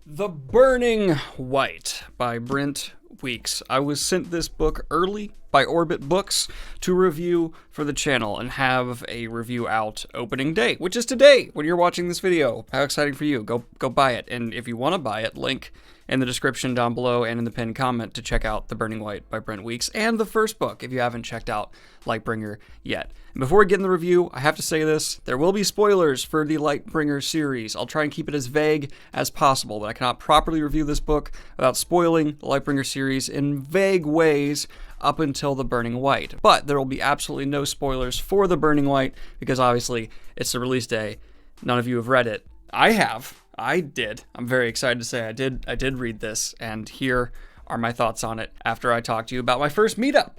The Burning White by Brent Weeks. I was sent this book early by Orbit Books to review for the channel and have a review out opening day, which is today when you're watching this video. How exciting for you. Go buy it. And if you want to buy it, link in the description down below and in the pinned comment to check out The Burning White by Brent Weeks and the first book if you haven't checked out Lightbringer yet. And before we get in the review, I have to say this. There will be spoilers for the Lightbringer series. I'll try and keep it as vague as possible, but I cannot properly review this book without spoiling the Lightbringer series in vague ways up until The Burning White. But there will be absolutely no spoilers for The Burning White because obviously it's the release day. None of you have read it. I have. I did. I'm very excited to say I did read this, and here are my thoughts on it after I talked to you about my first meetup.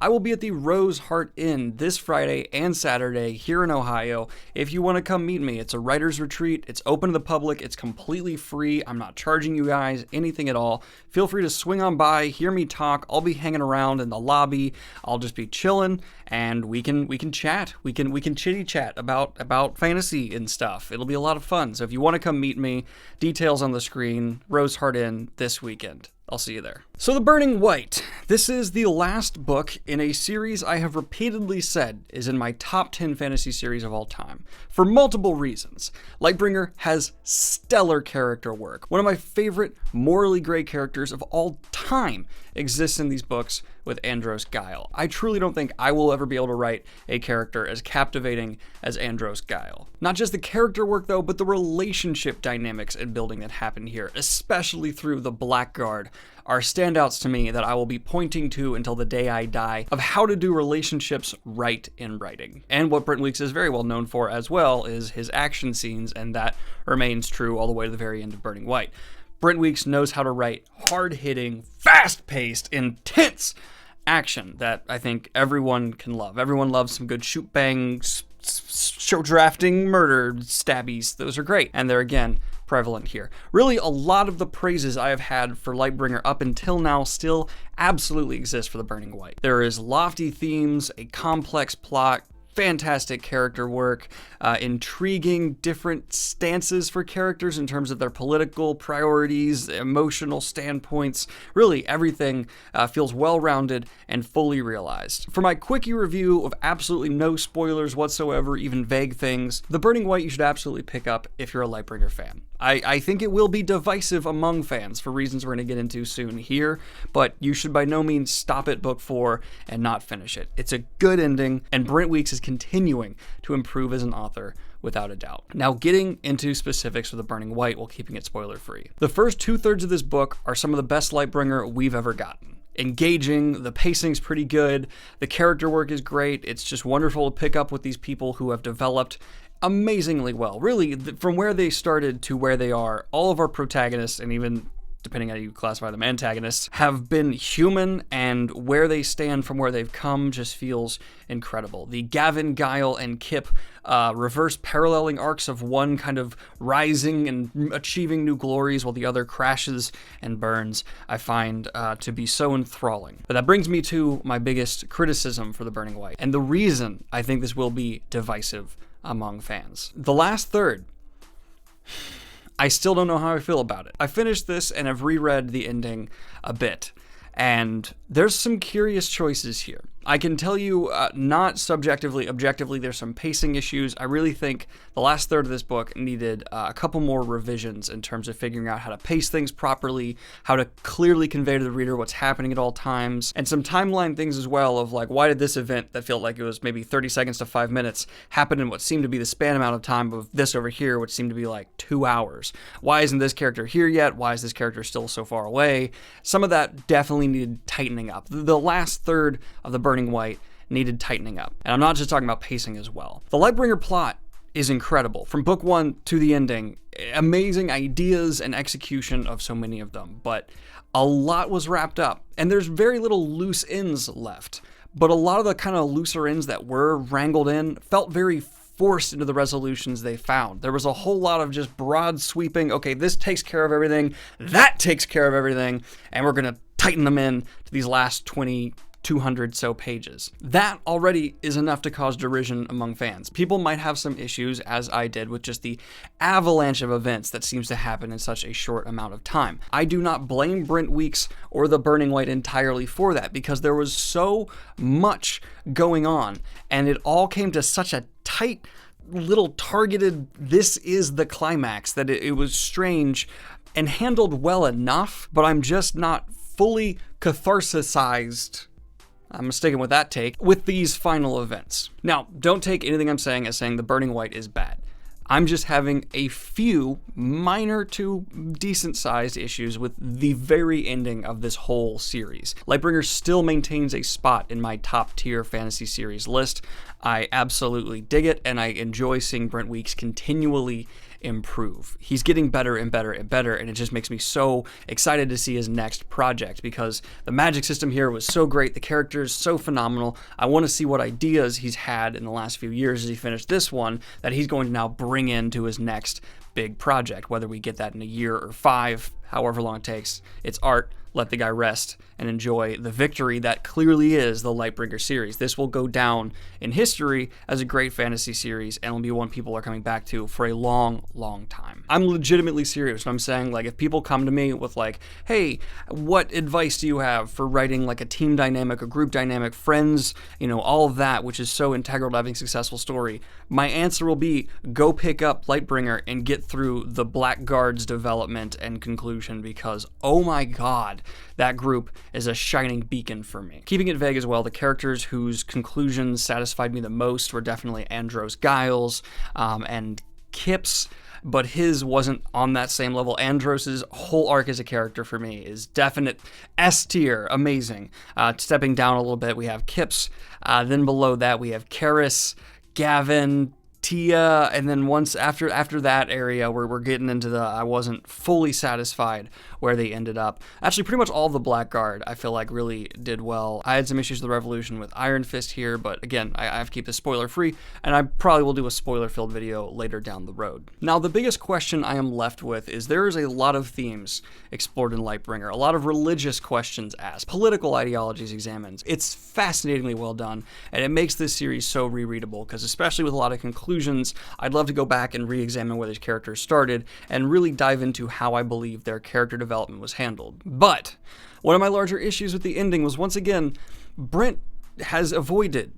I will be at the Rose Heart Inn this Friday and Saturday here in Ohio. If you want to come meet me, it's a writer's retreat. It's open to the public. It's completely free. I'm not charging you guys anything at all. Feel free to swing on by, hear me talk. I'll be hanging around in the lobby. I'll just be chilling, and we can chat. We can chitty chat about fantasy and stuff. It'll be a lot of fun. So if you want to come meet me, details on the screen. Rose Heart Inn this weekend. I'll see you there. So The Burning White. This is the last book in a series I have repeatedly said is in my top 10 fantasy series of all time, for multiple reasons. Lightbringer has stellar character work. One of my favorite morally gray characters of all time exists in these books with Andros Guile. I truly don't think I will ever be able to write a character as captivating as Andros Guile. Not just the character work though, but the relationship dynamics and building that happen here, especially through the Blackguard, are standouts to me that I will be pointing to until the day I die of how to do relationships right in writing. And what Brent Weeks is very well known for as well is his action scenes, and that remains true all the way to the very end of Burning White. Brent Weeks knows how to write hard-hitting, fast-paced, intense action that I think everyone can love. Everyone loves some good shoot-bang, show drafting, murder, stabbies. Those are great. And they're, again, prevalent here. Really, a lot of the praises I have had for Lightbringer up until now still absolutely exist for The Burning White. There is lofty themes, a complex plot, fantastic character work, intriguing different stances for characters in terms of their political priorities, emotional standpoints. Really, everything feels well-rounded and fully realized. For my quickie review of absolutely no spoilers whatsoever, even vague things, The Burning White you should absolutely pick up if you're a Lightbringer fan. I think it will be divisive among fans for reasons we're going to get into soon here, but you should by no means stop at book 4 and not finish it. It's a good ending, and Brent Weeks is continuing to improve as an author without a doubt. Now, getting into specifics for The Burning White while keeping it spoiler-free. The first 2/3 of this book are some of the best Lightbringer we've ever gotten. Engaging, the pacing's pretty good, the character work is great, it's just wonderful to pick up with these people who have developed amazingly well. Really, from where they started to where they are, all of our protagonists, and even depending on how you classify them, antagonists, have been human, and where they stand from where they've come just feels incredible. The Gavin, Guile, and Kip reverse paralleling arcs of one kind of rising and achieving new glories while the other crashes and burns, I find to be so enthralling. But that brings me to my biggest criticism for The Burning White, and the reason I think this will be divisive among fans. The last third, I still don't know how I feel about it. I finished this and have reread the ending a bit, and there's some curious choices here. I can tell you, not subjectively, objectively, there's some pacing issues. I really think the last third of this book needed a couple more revisions in terms of figuring out how to pace things properly, how to clearly convey to the reader what's happening at all times, and some timeline things as well of like, why did this event that felt like it was maybe 30 seconds to 5 minutes happen in what seemed to be the span amount of time of this over here, which seemed to be like 2 hours? Why isn't this character here yet? Why is this character still so far away? Some of that definitely needed tightening up. The last third of The Burning White needed tightening up. And I'm not just talking about pacing as well. The Lightbringer plot is incredible. From book 1 to the ending, amazing ideas and execution of so many of them, but a lot was wrapped up, and there's very little loose ends left. But a lot of the kind of looser ends that were wrangled in felt very forced into the resolutions they found. There was a whole lot of just broad sweeping, okay, this takes care of everything, that takes care of everything, and we're gonna tighten them in to these last 20 200 so pages. That already is enough to cause derision among fans. People might have some issues, as I did, with just the avalanche of events that seems to happen in such a short amount of time. I do not blame Brent Weeks or the Burning White entirely for that, because there was so much going on, and it all came to such a tight little targeted, this is the climax, that it was strange and handled well enough, but I'm just not fully catharsisized, I'm sticking with that take, with these final events. Now, don't take anything I'm saying as saying the Burning White is bad. I'm just having a few minor to decent-sized issues with the very ending of this whole series. Lightbringer still maintains a spot in my top-tier fantasy series list. I absolutely dig it, and I enjoy seeing Brent Weeks continually improve. He's getting better and better and better, and it just makes me so excited to see his next project, because the magic system here was so great, the characters so phenomenal. I want to see what ideas he's had in the last few years as he finished this one that he's going to now bring into his next big project, whether we get that in a year or 5, however long it takes. It's art. Let the guy rest and enjoy the victory that clearly is the Lightbringer series. This will go down in history as a great fantasy series, and will be one people are coming back to for a long, long time. I'm legitimately serious when I'm saying, like, if people come to me with like, hey, what advice do you have for writing like a team dynamic, a group dynamic, friends, all of that, which is so integral to having a successful story, my answer will be go pick up Lightbringer and get through the Blackguard's development and conclusion, because oh my god, that group is a shining beacon for me. Keeping it vague as well, the characters whose conclusions satisfied me the most were definitely Andros Giles and Kip's, but his wasn't on that same level. Andros's whole arc as a character for me is definite S tier, amazing. Stepping down a little bit, we have Kip's. Then below that, we have Karis, Gavin, Tia, and then once after that area where we're getting into the I wasn't fully satisfied where they ended up. Actually, pretty much all of the Blackguard I feel like really did well. I had some issues with the Revolution with Iron Fist here, but again, I have to keep this spoiler free, and I probably will do a spoiler filled video later down the road. Now, the biggest question I am left with is there is a lot of themes explored in Lightbringer, a lot of religious questions asked, political ideologies examined. It's fascinatingly well done, and it makes this series so rereadable, because especially with a lot of conclusions, I'd love to go back and re-examine where these characters started and really dive into how I believe their character development was handled. But one of my larger issues with the ending was, once again, Brent has avoided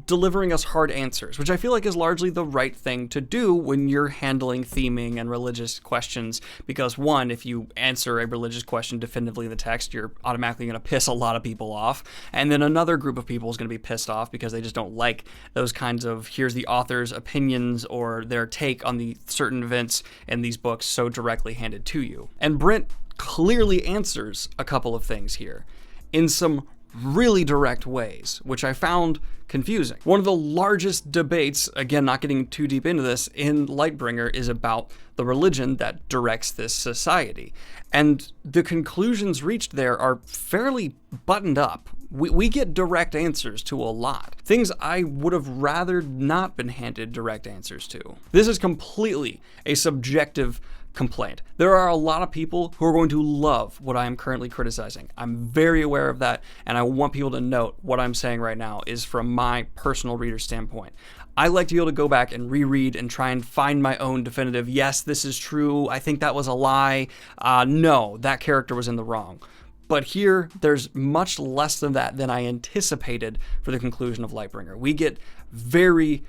delivering us hard answers, which I feel like is largely the right thing to do when you're handling theming and religious questions, because one, if you answer a religious question definitively in the text, you're automatically going to piss a lot of people off, and then another group of people is going to be pissed off because they just don't like those kinds of here's the author's opinions or their take on the certain events in these books so directly handed to you. And Brent clearly answers a couple of things here in some really direct ways, which I found confusing. One of the largest debates, again, not getting too deep into this, in Lightbringer is about the religion that directs this society. And the conclusions reached there are fairly buttoned up. We get direct answers to a lot. Things I would have rather not been handed direct answers to. This is completely a subjective complaint. There are a lot of people who are going to love what I am currently criticizing. I'm very aware of that, and I want people to note what I'm saying right now is from my personal reader standpoint. I like to be able to go back and reread and try and find my own definitive, yes, this is true, I think that was a lie, no, that character was in the wrong. But here, there's much less of that than I anticipated for the conclusion of Lightbringer. We get very,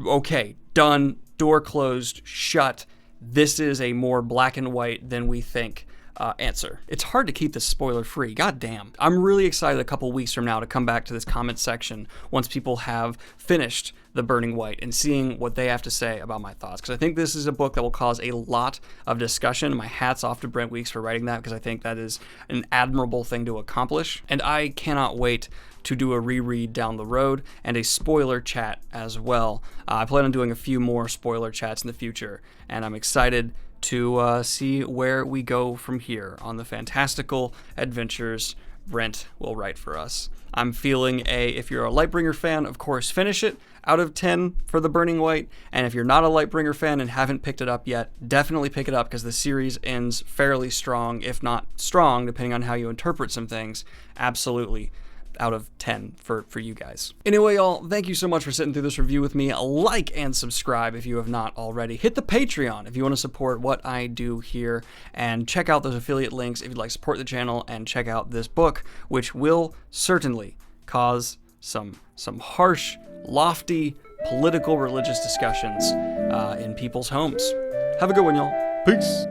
okay, done, door closed, shut. This is a more black and white than we think answer. It's hard to keep this spoiler free. God damn. I'm really excited a couple weeks from now to come back to this comment section once people have finished The Burning White and seeing what they have to say about my thoughts. Because I think this is a book that will cause a lot of discussion. My hat's off to Brent Weeks for writing that, because I think that is an admirable thing to accomplish. And I cannot wait to do a reread down the road and a spoiler chat as well. I plan on doing a few more spoiler chats in the future, and I'm excited to see where we go from here on the fantastical adventures Brent will write for us. I'm feeling if you're a Lightbringer fan, of course, finish it out of 10 for The Burning White. And if you're not a Lightbringer fan and haven't picked it up yet, definitely pick it up, because the series ends fairly strong, if not strong, depending on how you interpret some things. Absolutely out of 10 for you guys. Anyway, y'all, thank you so much for sitting through this review with me. Like and subscribe if you have not already. Hit the Patreon if you want to support what I do here, and check out those affiliate links if you'd like to support the channel, and check out this book, which will certainly cause some harsh, lofty, political, religious discussions in people's homes. Have a good one, y'all. Peace.